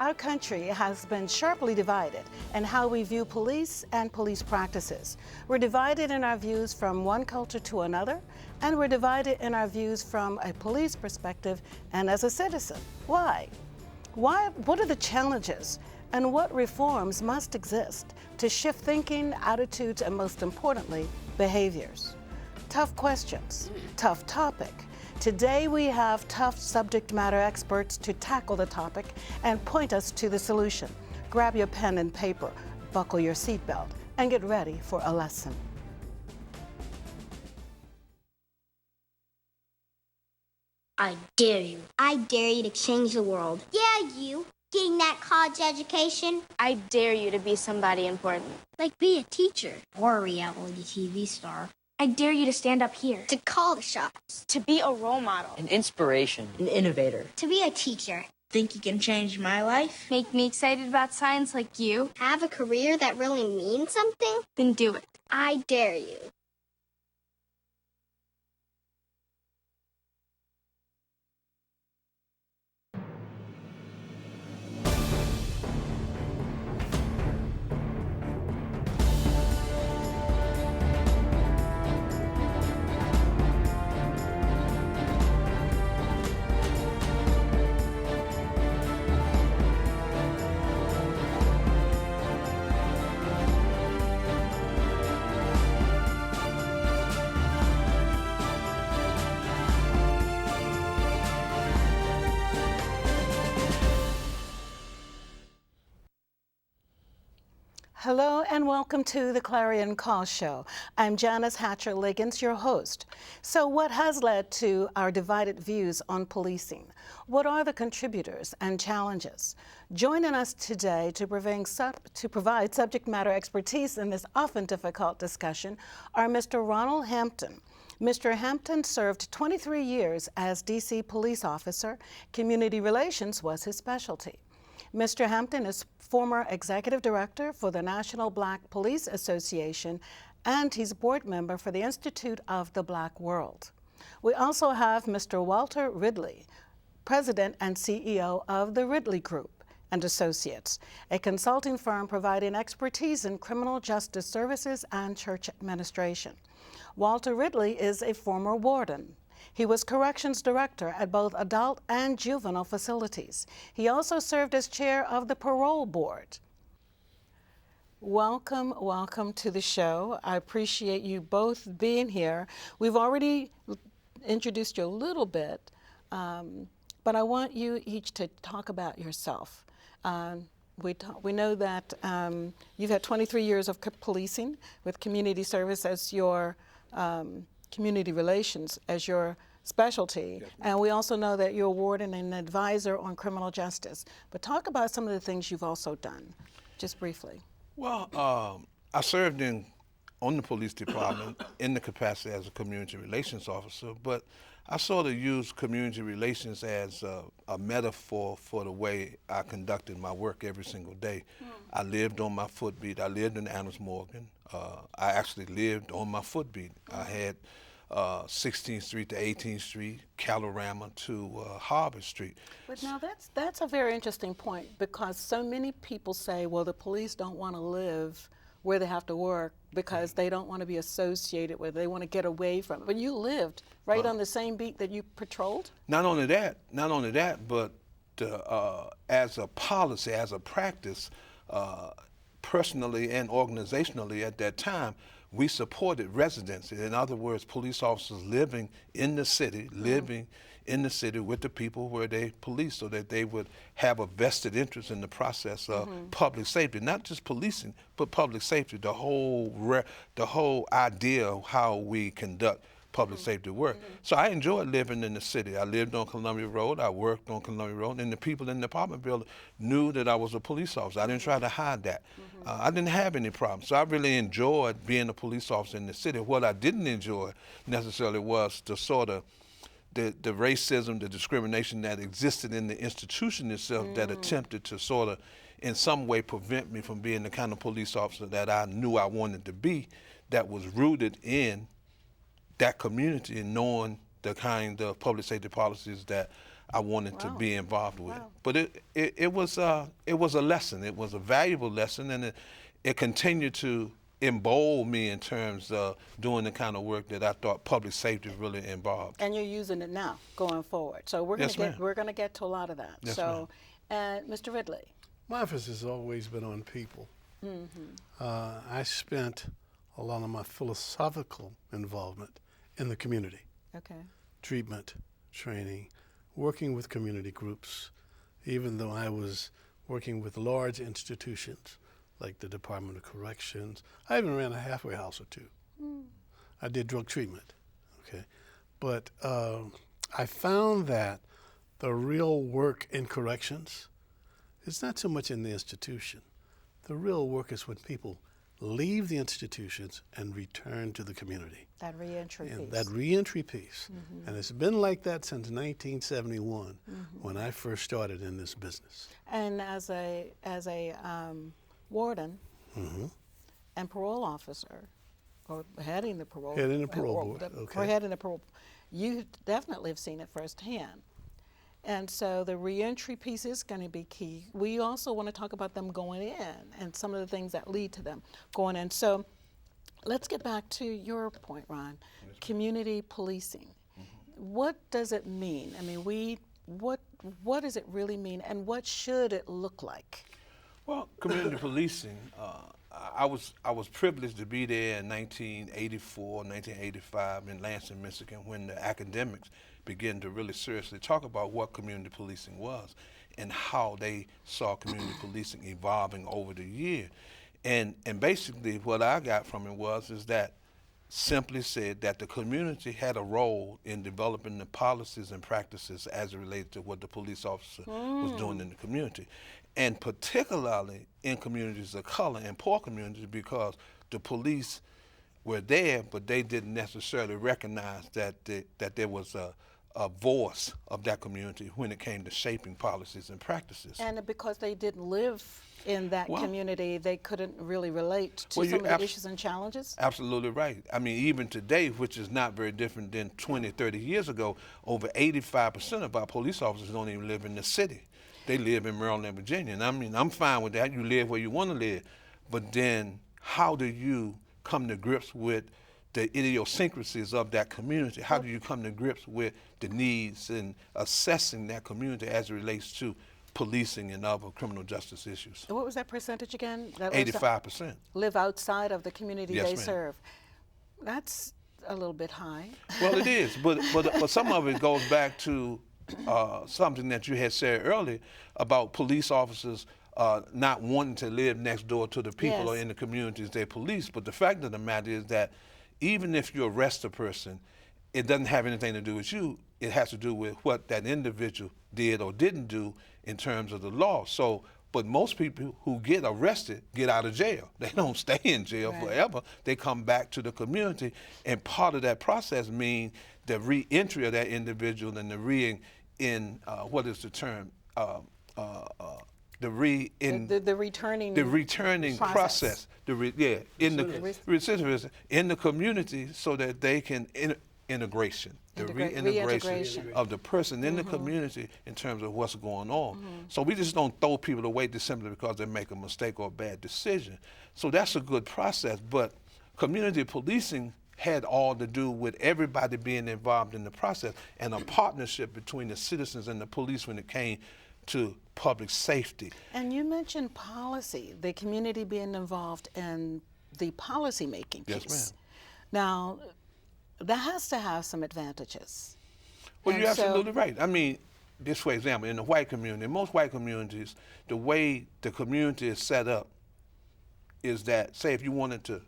Our country has been sharply divided in how we view police and police practices. We're divided in our views from one culture to another, and we're divided in our views from a police perspective and as a citizen. Why? What are the challenges and what reforms must exist to shift thinking, attitudes, and most importantly, behaviors? Tough questions, tough topic. Today we have tough subject matter experts to tackle the topic and point us to the solution. Grab your pen and paper, buckle your seatbelt, and get ready for a lesson. I dare you. I dare you to change the world. Yeah, you. Getting that college education. I dare you to be somebody important. Like be a teacher or a reality TV star. I dare you to stand up here. To call the shots. To be a role model. An inspiration. An innovator. To be a teacher. Think you can change my life? Make me excited about science like you. Have a career that really means something? Then do it. I dare you. Hello and welcome to the Clarion Call Show. I'm Janice Hatcher-Liggins, your host. So what has led to our divided views on policing? What are the contributors and challenges? Joining us today to provide subject matter expertise in this often difficult discussion are Mr. Ron Hampton. Mr. Hampton served 23 years as D.C. police officer. Community relations was his specialty. Mr. Hampton is former executive director for the National Black Police Association, and he's board member for the Institute of the Black World. We also have Mr. Walter Ridley, president and CEO of the Ridley Group and Associates, a consulting firm providing expertise in criminal justice services and church administration. Walter Ridley is a former warden. He was corrections director at both adult and juvenile facilities. He also served as chair of the Parole board. Welcome, welcome to the show. I appreciate you both being here. We've already introduced you a little bit, but I want you each to talk about yourself. We know that you've had 23 years of policing with community service as your community relations as your specialty, and we also know that you're a warden and an advisor on criminal justice. But talk about some of the things you've also done, just briefly. Well, I served on the police department in the capacity as a community relations officer, but I sort of used community relations as a metaphor for the way I conducted my work every single day. I lived on my footbeat. I lived in Adams Morgan. I actually lived on my footbeat. I had 16th Street to 18th Street, Calorama to Harvard Street. But now that's a very interesting point, because so many people say, well, the police don't want to live where they have to work because they don't want to be associated with it. They want to get away from it. But you lived right on the same beat that you patrolled? Not only that, but as a policy, as a practice, personally and organizationally at that time, we supported residency. In other words, police officers living in the city, with the people where they police, so that they would have a vested interest in the process of public safety, not just policing, but public safety, the whole idea of how we conduct public safety work. So I enjoyed living in the city. I lived on Columbia Road, I worked on Columbia Road, and the people in the apartment building knew that I was a police officer. I didn't try to hide that. I didn't have any problems. So I really enjoyed being a police officer in the city. What I didn't enjoy necessarily was the sort of the racism, the discrimination that existed in the institution itself that attempted to sort of in some way prevent me from being the kind of police officer that I knew I wanted to be, that was rooted in that community and knowing the kind of public safety policies that I wanted to Wow. be involved with. Wow. But it was a lesson. It was a valuable lesson, and it continued to embolden me in terms of doing the kind of work that I thought public safety really involved. And you're using it now, going forward. So we're Yes, gonna ma'am. we're gonna get to a lot of that. Yes, so, Mr. Ridley. My emphasis has always been on people. I spent a lot of my philosophical involvement in the community. Okay. Treatment, training, working with community groups, even though I was working with large institutions like the Department of Corrections. I even ran a halfway house or two. I did drug treatment, okay? But I found that the real work in corrections is not so much in the institution. The real work is when people leave the institutions and return to the community. That reentry And piece. that reentry piece. And it's been like that since 1971 when I first started in this business. And as a warden and parole officer, or heading the parole Heading the parole board, okay. or heading the parole, you definitely have seen it firsthand. And so the reentry piece is going to be key. We also want to talk about them going in and some of the things that lead to them going in. So let's get back to your point, Ron. Community policing. What does it mean? I mean, what does it really mean, and what should it look like? Well, community policing, I was privileged to be there in 1984, 1985 in Lansing, Michigan, when the academics began to really seriously talk about what community policing was and how they saw community policing evolving over the year. And basically what I got from it is that simply said that the community had a role in developing the policies and practices as it related to what the police officer was doing in the community. And particularly in communities of color and poor communities, because the police were there, but they didn't necessarily recognize that there was a voice of that community when it came to shaping policies and practices. And because they didn't live in that community, they couldn't really relate to Well, some of the issues and challenges? Absolutely right. I mean, even today, which is not very different than 20, 30 years ago, over 85% of our police officers don't even live in the city. They live in Maryland and Virginia. And I mean, I'm fine with that. You live where you want to live. But then how do you come to grips with the idiosyncrasies of that community? How do you come to grips with the needs and assessing that community as it relates to policing and other criminal justice issues? What was that percentage again? 85%. Live outside of the community Yes, they ma'am. serve. That's a little bit high. Well, it is, but some of it goes back to something that you had said earlier about police officers not wanting to live next door to the people or Yes. in the communities they police. But the fact of the matter is that even if you arrest a person, it doesn't have anything to do with you. It has to do with what that individual did or didn't do in terms of the law. So, but most people who get arrested get out of jail. They don't stay in jail forever. They come back to the community, and part of that process means the re-entry of that individual and the what is the term? The returning process. In the recidivism in the community, so that they can reintegration of the person in the community in terms of what's going on. So we just don't throw people away just simply because they make a mistake or a bad decision. So that's a good process, but community policing had all to do with everybody being involved in the process and a partnership between the citizens and the police when it came to public safety. And you mentioned policy, the community being involved in the policy making piece. Yes, ma'am. Now, that has to have some advantages. Well, And you're so- absolutely right. I mean, just for example, in the white community, in most white communities, the way the community is set up is that, say if you wanted to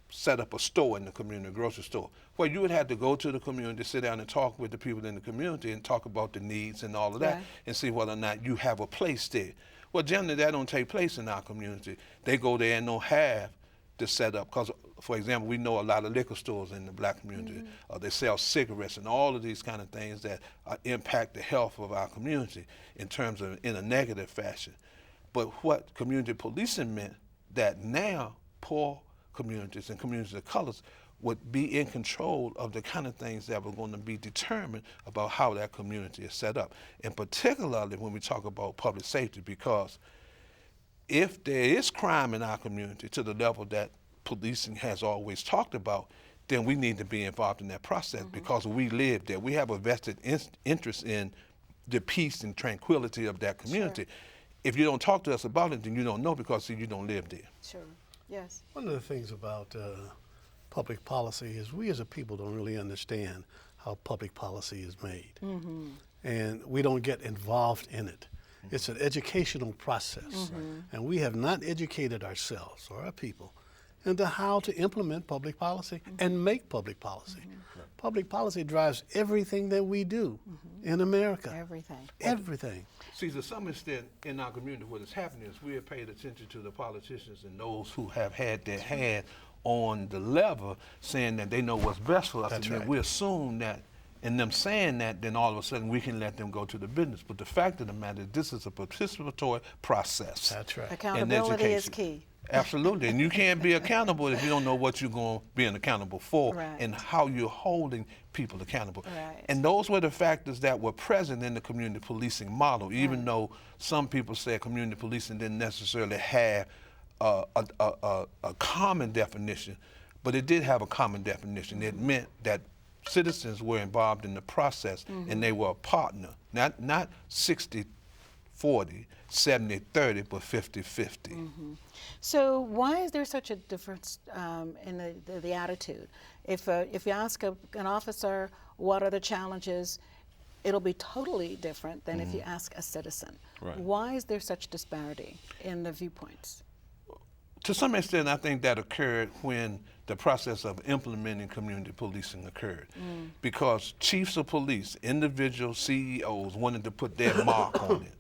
set up a store in the community, a grocery store, well, you would have to go to the community, sit down and talk with the people in the community and talk about the needs and all of that, Right. and see whether or not you have a place there. Well, generally that don't take place in our community. They go there and don't have the setup, because, for example, we know a lot of liquor stores in the black community. They sell cigarettes and all of these kind of things that impact the health of our community in terms of in a negative fashion. But what community policing meant, that now poor communities and communities of colors would be in control of the kind of things that were going to be determined about how that community is set up. And particularly when we talk about public safety, because if there is crime in our community to the level that policing has always talked about, then we need to be involved in that process because we live there. We have a vested interest in the peace and tranquility of that community. Sure. If you don't talk to us about it, then you don't know because see, you don't live there. Sure. Yes. One of the things about public policy is we as a people don't really understand how public policy is made. And we don't get involved in it. It's an educational process. And we have not educated ourselves or our people into how to implement public policy and make public policy. Public policy drives everything that we do in America. Everything. Everything. See, to some extent in our community, what is happening is we have paid attention to the politicians and those who have had their hand on the lever saying that they know what's best for us. That's and then right. we assume that in them saying that, then all of a sudden we can let them go to the business. But the fact of the matter is this is a participatory process. That's right. Accountability is key. Absolutely. And you can't be accountable if you don't know what you're going to be accountable for Right. and how you're holding people accountable. Right. And those were the factors that were present in the community policing model, even though some people say community policing didn't necessarily have a common definition, but it did have a common definition. It meant that citizens were involved in the process and they were a partner, not 60-40, 70-30, but 50-50. So why is there such a difference in the attitude? If you ask an officer what are the challenges, it'll be totally different than if you ask a citizen. Right. Why is there such disparity in the viewpoints? To some extent, I think that occurred when the process of implementing community policing occurred. Because chiefs of police, individual CEOs wanted to put their mark on it.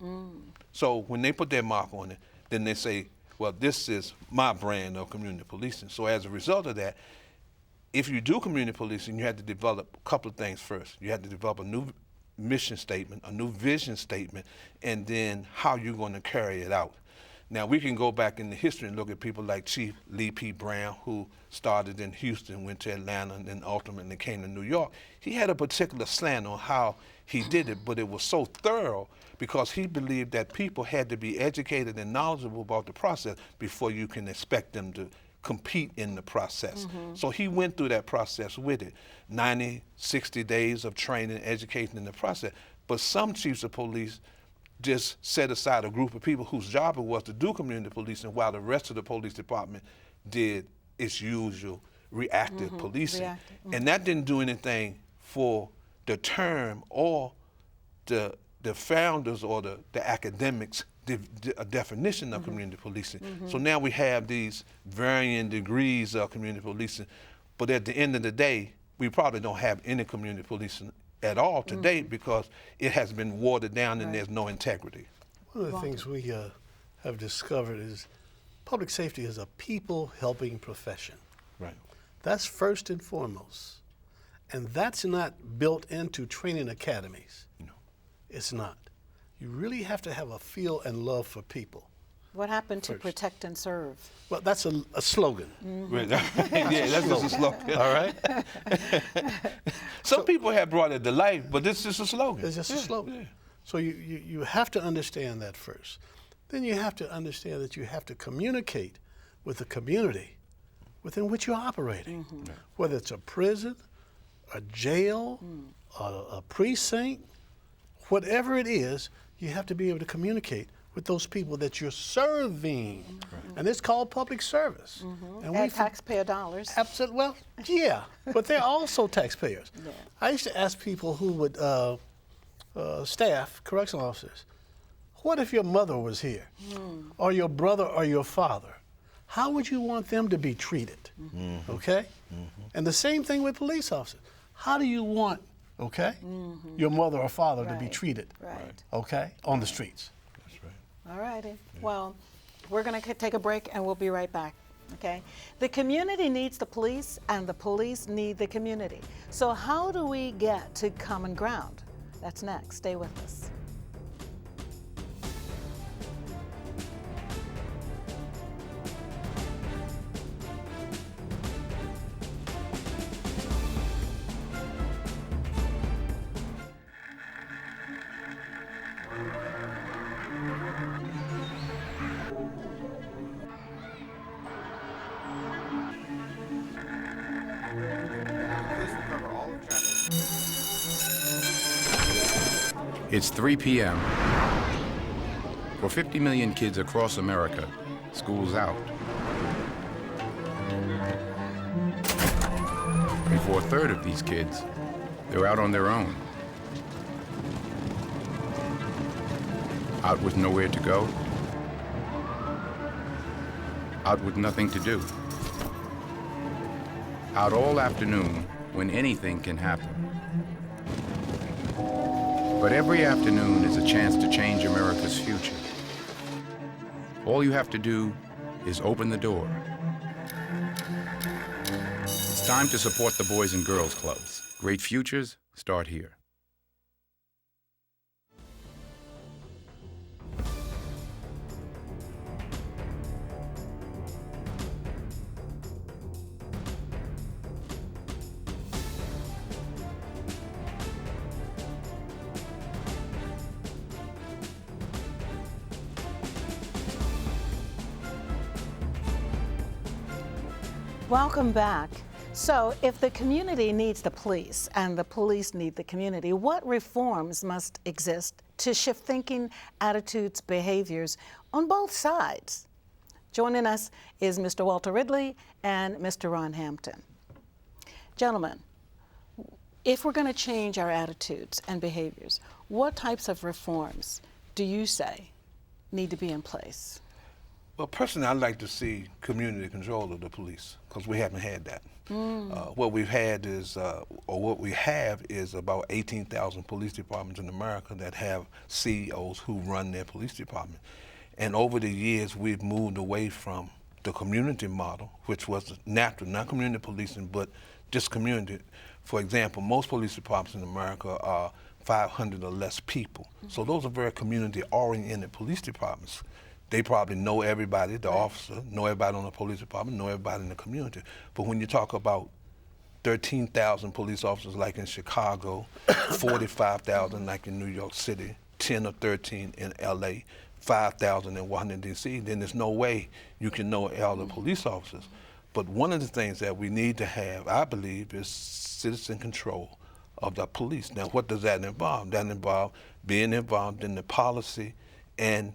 So when they put their mark on it, then they say, well, this is my brand of community policing. So as a result of that, if you do community policing, you have to develop a couple of things first. You have to develop a new mission statement, a new vision statement, and then how you're going to carry it out. Now, we can go back in the history and look at people like Chief Lee P. Brown, who started in Houston, went to Atlanta, and then ultimately came to New York. He had a particular slant on how he did it, but it was so thorough because he believed that people had to be educated and knowledgeable about the process before you can expect them to compete in the process. So he went through that process with it. 90, 60 days of training, education in the process. But some chiefs of police just set aside a group of people whose job it was to do community policing while the rest of the police department did its usual reactive policing. And that didn't do anything for the term or the founders or the academics' definition of community policing. So now we have these varying degrees of community policing, but at the end of the day, we probably don't have any community policing at all today because it has been watered down and there's no integrity. One of the things we have discovered is public safety is a people-helping profession. Right. That's first and foremost. And that's not built into training academies. No. It's not. You really have to have a feel and love for people. What happened to First. protect and serve? Well, that's a slogan. Yeah, that's just a slogan. All right? Some people have brought it to life, but this is a slogan. It's just a slogan. Yeah. So you have to understand that first. Then you have to understand that you have to communicate with the community within which you're operating, whether it's a prison, a jail, a precinct, whatever it is, you have to be able to communicate with those people that you're serving. And it's called public service. And And taxpayer dollars. Absolutely. Well, yeah, but they're also taxpayers. I used to ask people who would staff, correctional officers, what if your mother was here, or your brother or your father? How would you want them to be treated? Okay? And the same thing with police officers. How do you want, your mother or father to be treated, okay, on the streets? That's right. All righty. Well, we're going to take a break and we'll be right back. Okay? The community needs the police and the police need the community. So how do we get to common ground? That's next. Stay with us. It's 3 p.m. For 50 million kids across America, school's out. And for a third of these kids, they're out on their own. Out with nowhere to go. Out with nothing to do. Out all afternoon when anything can happen. But every afternoon is a chance to change America's future. All you have to do is open the door. It's time to support the Boys and Girls Clubs. Great futures start here. Welcome back. So if the community needs the police and the police need the community, what reforms must exist to shift thinking, attitudes, behaviors on both sides? Joining us is Mr. Walter Ridley and Mr. Ron Hampton. Gentlemen, if we're going to change our attitudes and behaviors, what types of reforms do you say need to be in place? Well, personally, I'd like to see community control of the police, because we haven't had that. What we've had is, or what we have is about 18,000 police departments in America that have CEOs who run their police department. And over the years, we've moved away from the community model, which was natural, not community policing, but just community. For example, most police departments in America are 500 or less people. So those are very community-oriented police departments. They probably know everybody, the officer, know everybody on the police department, know everybody in the community. But when you talk about 13,000 police officers like in Chicago, 45,000 like in New York City, 10 or 13 in LA, 5,000 in Washington, D.C., then there's no way you can know all the police officers. But one of the things that we need to have, I believe, is citizen control of the police. Now, what does that involve? That involves being involved in the policy and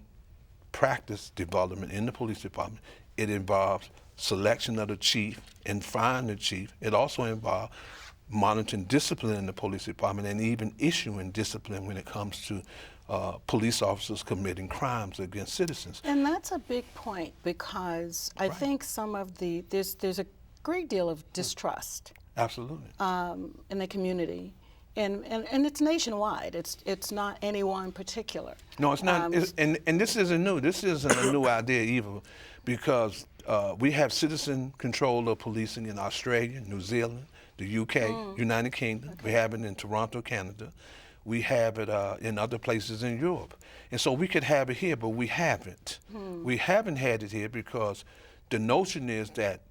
practice development in the police department. It involves selection of the chief and firing the chief. It also involves monitoring discipline in the police department and even issuing discipline when it comes to police officers committing crimes against citizens. And that's a big point, because I think some of there's a great deal of distrust. Absolutely. In the community. And it's nationwide. It's not any one particular. No, it's not. And this isn't new. This isn't a new idea either, because we have citizen control of policing in Australia, New Zealand, the UK, United Kingdom. We have it in Toronto, Canada. We have it in other places in Europe. And so we could have it here, but we haven't. We haven't had it here because the notion is that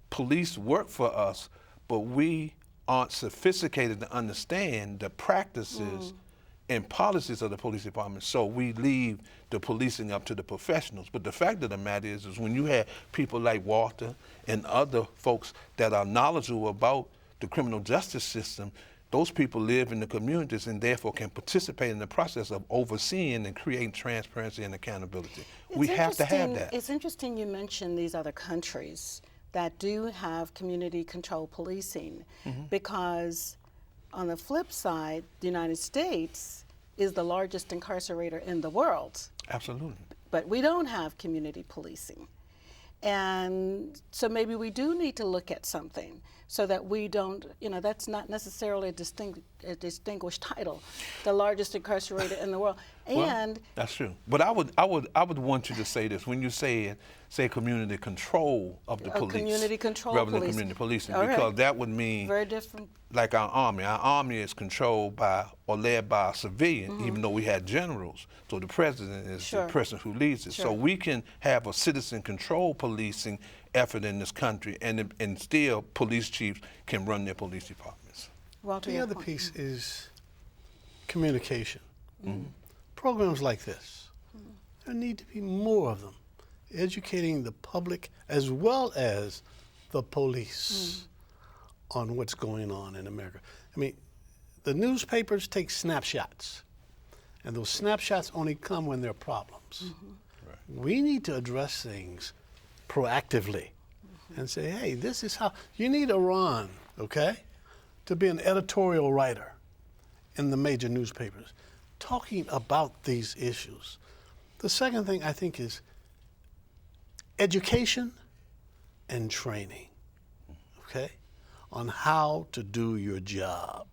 police work for us, but we aren't sophisticated to understand the practices and policies of the police department, so we leave the policing up to the professionals. But the fact of the matter is when you have people like Walter and other folks that are knowledgeable about the criminal justice system, those people live in the communities and therefore can participate in the process of overseeing and creating transparency and accountability. We have to have that. It's interesting you mentioned these other countries that do have community control policing, because on the flip side, the United States is the largest incarcerator in the world. Absolutely. But we don't have community policing. And so maybe we do need to look at something so that we don't, that's not necessarily a distinguished title, the largest incarcerator in the world. And well, that's true. But I would want you to say this when you say community control of the police, community control rather than policing. community policing, All because right. that would mean very different. Like our army. Our army is controlled by or led by a civilian, even though we had generals. So the president is the person who leads it. So we can have a citizen control policing effort in this country, and still police chiefs can run their police departments. Walter, the other piece is communication. Programs like this, there need to be more of them, educating the public as well as the police on what's going on in America. I mean, the newspapers take snapshots. And those snapshots only come when there are problems. We need to address things proactively and say, hey, this is how, you need a Ron, okay, to be an editorial writer in the major newspapers, talking about these issues. The second thing I think is education and training, okay, on how to do your job.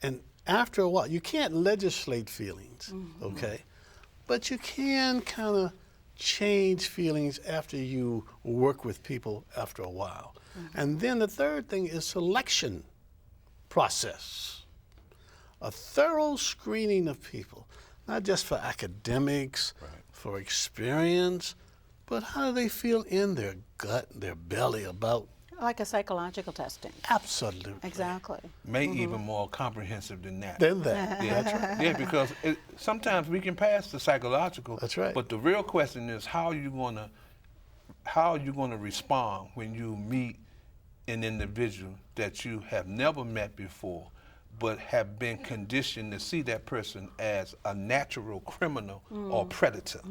And after a while, you can't legislate feelings, okay, but you can kind of change feelings after you work with people after a while. And then the third thing is selection process. A thorough screening of people, not just for academics, for experience, but how do they feel in their gut, their belly about. Like a psychological testing. Absolutely. Exactly. Maybe even more comprehensive than that. Than that. Yeah, That's right. yeah, because sometimes we can pass the psychological. That's right. But the real question is how are you gonna respond when you meet an individual that you have never met before, but have been conditioned to see that person as a natural criminal or predator.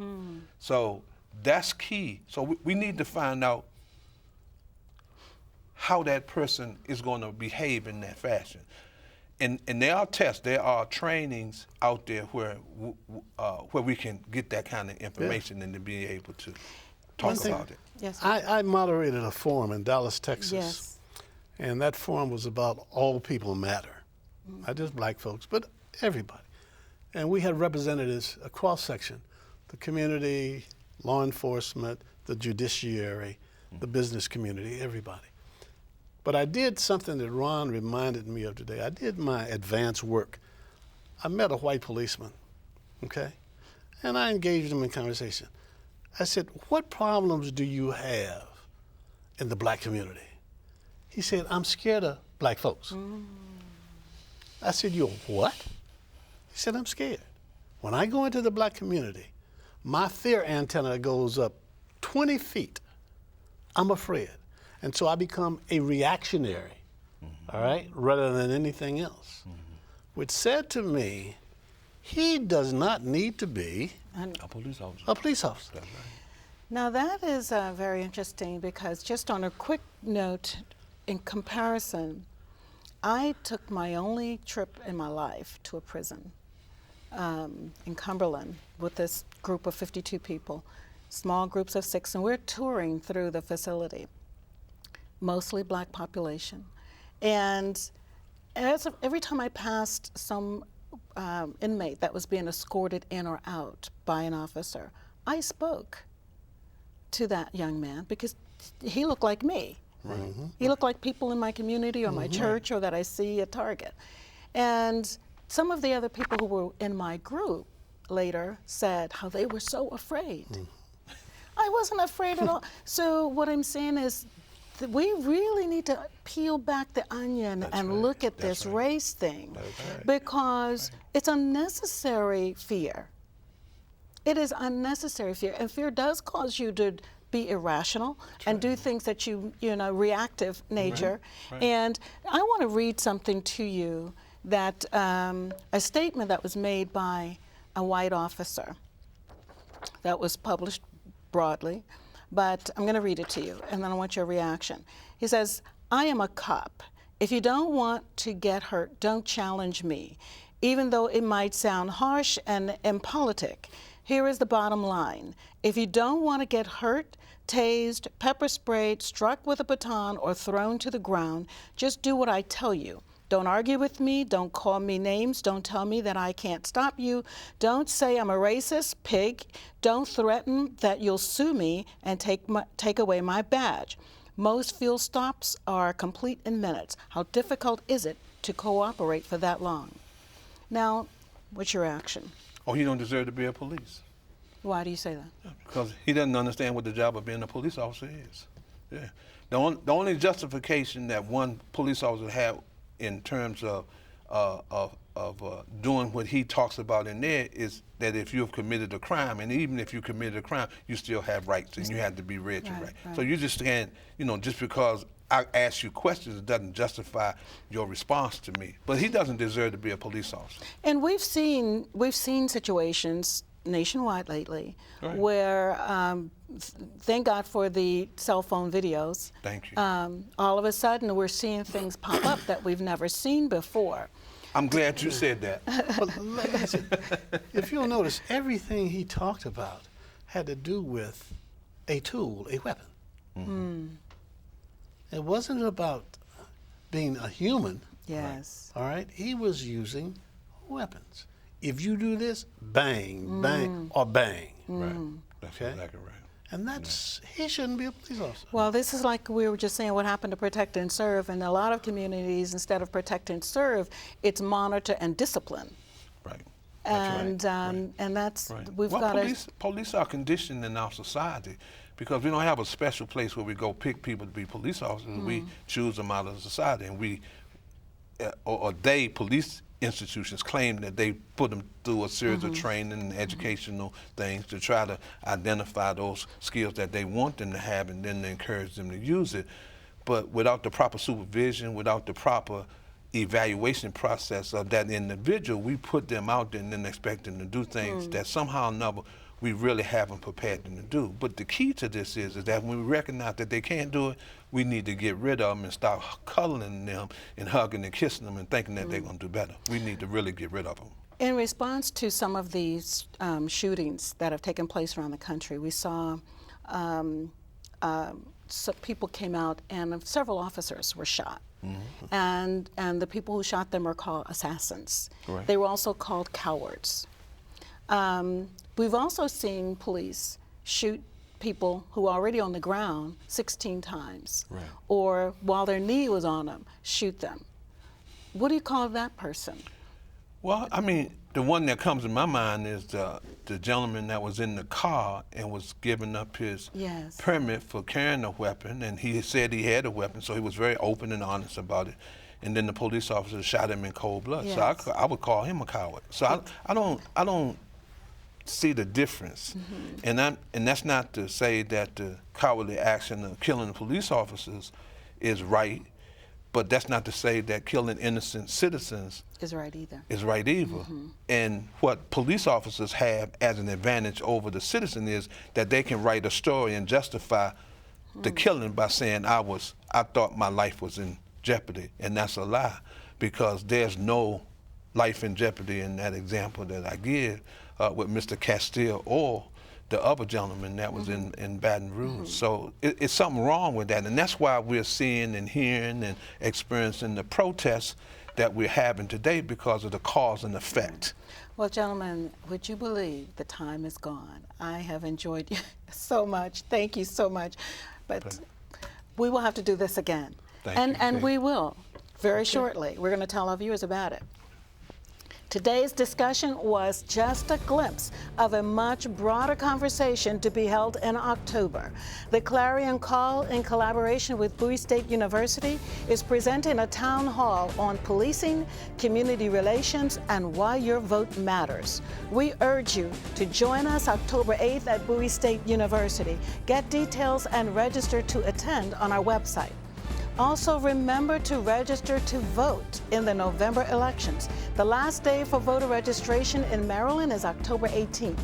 So that's key. So we need to find out how that person is going to behave in that fashion. And there are tests, there are trainings out there where we can get that kind of information and to be able to talk about it. Yes. I moderated a forum in Dallas, Texas. Yes. And that forum was about all people matter. Not just black folks, but everybody. And we had representatives, a cross-section, the community, law enforcement, the judiciary, the business community, everybody. But I did something that Ron reminded me of today. I did my advanced work. I met a white policeman, okay? And I engaged him in conversation. I said, what problems do you have in the black community? He said, I'm scared of black folks. I said, you're what? He said, I'm scared. When I go into the black community, my fear antenna goes up 20 feet. I'm afraid. And so I become a reactionary, all right, rather than anything else. Which said to me, he does not need to be A police officer. a police officer. That's right. Now that is very interesting because just on a quick note, in comparison, I took my only trip in my life to a prison in Cumberland with this group of 52 people, small groups of 6, and we're touring through the facility. Mostly black population. And every time I passed some inmate that was being escorted in or out by an officer, I spoke to that young man because he looked like me. He looked like people in my community or my church or that I see at Target. And some of the other people who were in my group later said how they were so afraid. I wasn't afraid at all. So what I'm saying is, we really need to peel back the onion and look at this race thing because it's unnecessary fear. It is unnecessary fear, and fear does cause you to be irrational and do things that you know, reactive nature. And I want to read something to you that a statement that was made by a white officer that was published broadly. But I'm going to read it to you, and then I want your reaction. He says, I am a cop. If you don't want to get hurt, don't challenge me, even though it might sound harsh and impolitic. Here is the bottom line. If you don't want to get hurt, tased, pepper sprayed, struck with a baton, or thrown to the ground, just do what I tell you. Don't argue with me, don't call me names, don't tell me that I can't stop you, don't say I'm a racist, pig, don't threaten that you'll sue me and take away my badge. Most field stops are complete in minutes. How difficult is it to cooperate for that long? Now, what's your reaction? Oh, he don't deserve to be a police. Why do you say that? Because he doesn't understand what the job of being a police officer is. Yeah. The only justification that one police officer have in terms of doing what he talks about in there is that if you've committed a crime, and even if you committed a crime, you still have rights, and you have to be read to right. So you just can't, you know, just because I ask you questions, it doesn't justify your response to me. But he doesn't deserve to be a police officer. And we've seen situations nationwide lately where, thank God for the cell phone videos. Thank you. All of a sudden, we're seeing things pop up that we've never seen before. I'm glad you said that. But listen, if you'll notice, everything he talked about had to do with a tool, a weapon. Mm-hmm. It wasn't about being a human. Yes. All right? He was using weapons. If you do this, bang, bang, or bang. Right. That's Okay? exactly right. And that's, he shouldn't be a police officer. Well, this is like we were just saying, what happened to protect and serve. In a lot of communities, instead of protect and serve, it's monitor and discipline. Right. And right. And that's we've well, got police are conditioned in our society because we don't have a special place where we go pick people to be police officers. We choose them out of society, and we or they police institutions claim that they put them through a series of training and educational things to try to identify those skills that they want them to have, and then they encourage them to use it. But without the proper supervision, without the proper evaluation process of that individual, we put them out there and then expect them to do things that somehow or another we really haven't prepared them to do. But the key to this is that when we recognize that they can't do it, we need to get rid of them and start cuddling them and hugging and kissing them and thinking that they're going to do better. We need to really get rid of them. In response to some of these shootings that have taken place around the country, we saw some people came out and several officers were shot. And the people who shot them were called assassins. Right. They were also called cowards. We've also seen police shoot people who are already on the ground 16 times, or while their knee was on them, shoot them. What do you call that person? Well, I mean, the one that comes to my mind is the gentleman that was in the car and was giving up his permit for carrying a weapon, and he said he had a weapon, so he was very open and honest about it. And then the police officer shot him in cold blood. So I would call him a coward. So I don't see the difference. And that's not to say that the cowardly action of killing the police officers is right, but that's not to say that killing innocent citizens is right either. And what police officers have as an advantage over the citizen is that they can write a story and justify the killing by saying I thought my life was in jeopardy, and that's a lie, because there's no life in jeopardy in that example that I give with Mr. Castile or the other gentleman that was in Baton Rouge. So it's something wrong with that, and that's why we're seeing and hearing and experiencing the protests that we're having today, because of the cause and effect. Well, gentlemen, would you believe the time is gone? I have enjoyed you so much. Thank you so much. But we will have to do this again. And we will, very shortly. We're going to tell our viewers about it. Today's discussion was just a glimpse of a much broader conversation to be held in October. The Clarion Call, in collaboration with Bowie State University, is presenting a town hall on policing, community relations, and why your vote matters. We urge you to join us October 8th at Bowie State University. Get details and register to attend on our website. Also, remember to register to vote in the November elections. The last day for voter registration in Maryland is October 18th.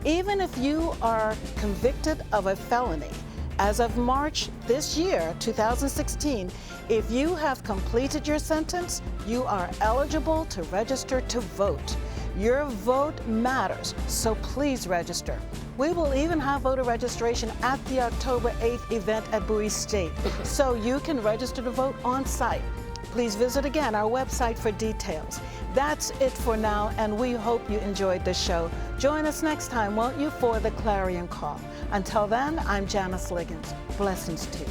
Even if you are convicted of a felony, as of March this year, 2016, if you have completed your sentence, you are eligible to register to vote. Your vote matters, so please register. We will even have voter registration at the October 8th event at Bowie State, so you can register to vote on site. Please visit again our website for details. That's it for now, and we hope you enjoyed the show. Join us next time, won't you, for the Clarion Call. Until then, I'm Janice Liggins. Blessings to you.